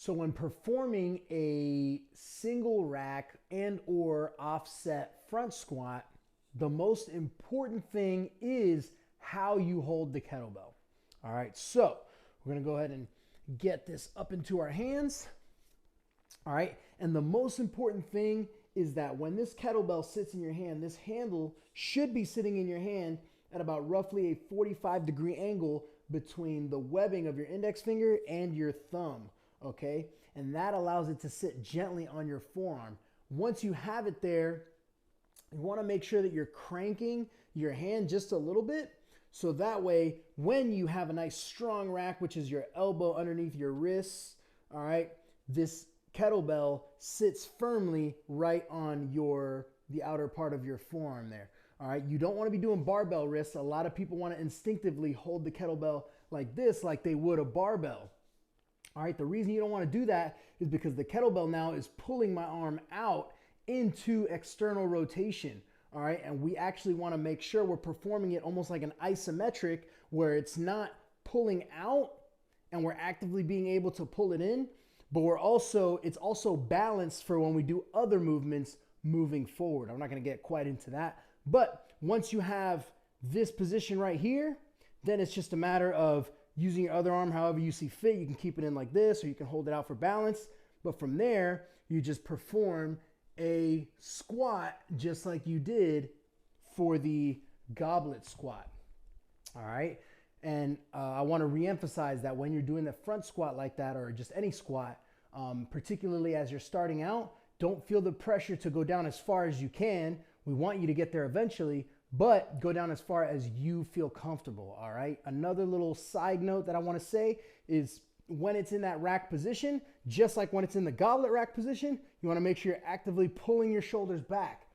So when performing a single rack and or offset front squat, the most important thing is how you hold the kettlebell. All right, so we're gonna go ahead and get this up into our hands. All right, and the most important thing is that when this kettlebell sits in your hand, this handle should be sitting in your hand at about roughly a 45-degree angle between the webbing of your index finger and your thumb, okay? And that allows it to sit gently on your forearm. Once you have it there, you wanna make sure that you're cranking your hand just a little bit, so that way, when you have a nice strong rack, which is your elbow underneath your wrists, all right, this kettlebell sits firmly right on the outer part of your forearm there. All right, you don't want to be doing barbell wrists. A lot of people want to instinctively hold the kettlebell like this, like they would a barbell. All right, the reason you don't want to do that is because the kettlebell now is pulling my arm out into external rotation. All right, and we actually want to make sure we're performing it almost like an isometric, where it's not pulling out and we're actively being able to pull it in, but it's also balanced for when we do other movements moving forward. I'm not going to get quite into that, but once you have this position right here, then it's just a matter of using your other arm however you see fit. You can keep it in like this, or you can hold it out for balance, but from there you just perform a squat just like you did for the goblet squat. All right, and I want to reemphasize that when you're doing the front squat like that, or just any squat, particularly as you're starting out, don't feel the pressure to go down as far as you can. We want you to get there eventually, but go down as far as you feel comfortable. All right, another little side note that I want to say is, when it's in that rack position, just like when it's in the goblet rack position, you want to make sure you're actively pulling your shoulders back.